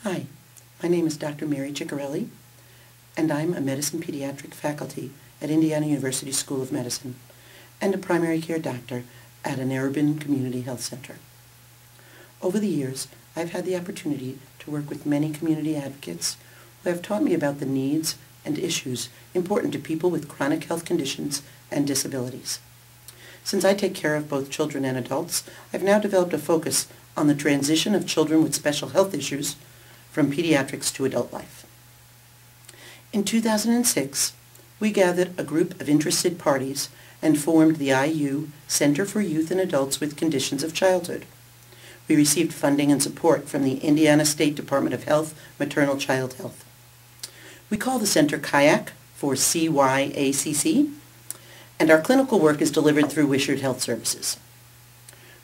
Hi, my name is Dr. Mary Ciccarelli, and I'm a medicine pediatric faculty at Indiana University School of Medicine and a primary care doctor at an urban community health center. Over the years, I've had the opportunity to work with many community advocates who have taught me about the needs and issues important to people with chronic health conditions and disabilities. Since I take care of both children and adults, I've now developed a focus on the transition of children with special health issues from pediatrics to adult life. In 2006, we gathered a group of interested parties and formed the IU Center for Youth and Adults with Conditions of Childhood. We received funding and support from the Indiana State Department of Health, Maternal Child Health. We call the center CYACC for CYACC, and our clinical work is delivered through Wishart Health Services.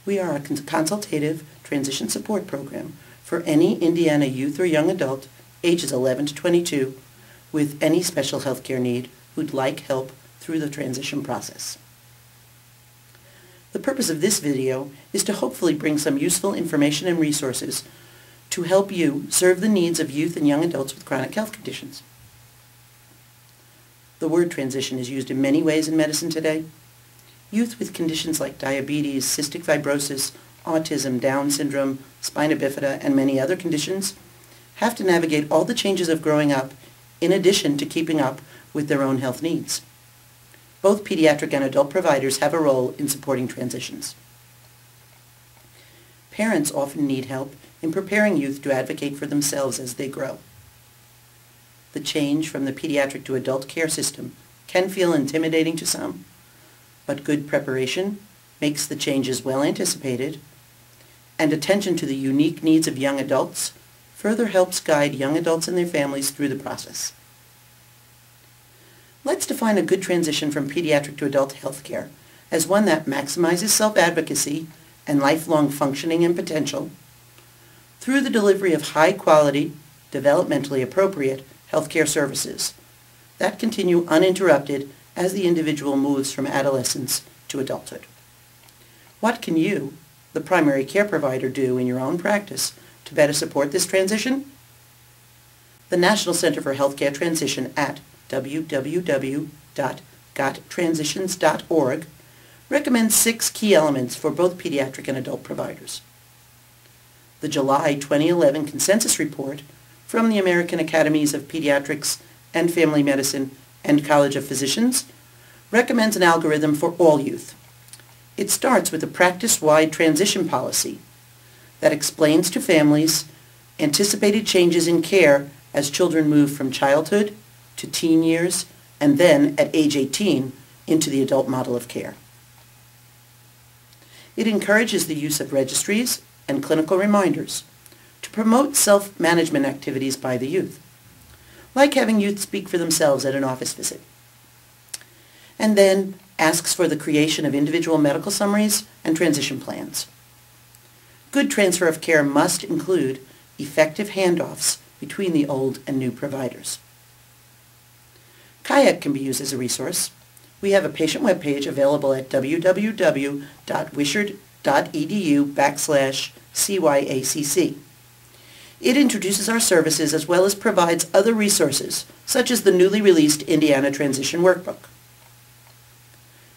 We are a consultative transition support program for any Indiana youth or young adult ages 11 to 22 with any special health care need who'd like help through the transition process. The purpose of this video is to hopefully bring some useful information and resources to help you serve the needs of youth and young adults with chronic health conditions. The word transition is used in many ways in medicine today. Youth with conditions like diabetes, cystic fibrosis, autism, Down syndrome, spina bifida, and many other conditions have to navigate all the changes of growing up in addition to keeping up with their own health needs. Both pediatric and adult providers have a role in supporting transitions. Parents often need help in preparing youth to advocate for themselves as they grow. The change from the pediatric to adult care system can feel intimidating to some, but good preparation makes the changes well anticipated, and attention to the unique needs of young adults further helps guide young adults and their families through the process. Let's define a good transition from pediatric to adult health care as one that maximizes self-advocacy and lifelong functioning and potential through the delivery of high-quality, developmentally appropriate healthcare services that continue uninterrupted as the individual moves from adolescence to adulthood. What can you, the primary care provider, do in your own practice to better support this transition? The National Center for Healthcare Transition at www.gottransitions.org recommends 6 key elements for both pediatric and adult providers. The July 2011 Consensus Report from the American Academies of Pediatrics and Family Medicine and College of Physicians recommends an algorithm for all youth. It starts with a practice-wide transition policy that explains to families anticipated changes in care as children move from childhood to teen years and then at age 18 into the adult model of care. It encourages the use of registries and clinical reminders to promote self-management activities by the youth, like having youth speak for themselves at an office visit. And then asks for the creation of individual medical summaries and transition plans. Good transfer of care must include effective handoffs between the old and new providers. CYACC can be used as a resource. We have a patient webpage available at www.wishart.edu/CYACC. It introduces our services as well as provides other resources, such as the newly released Indiana Transition Workbook.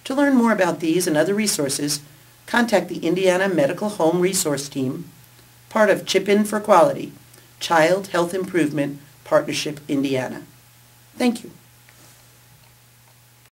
To learn more about these and other resources, contact the Indiana Medical Home Resource Team, part of Chip In for Quality, Child Health Improvement Partnership Indiana. Thank you.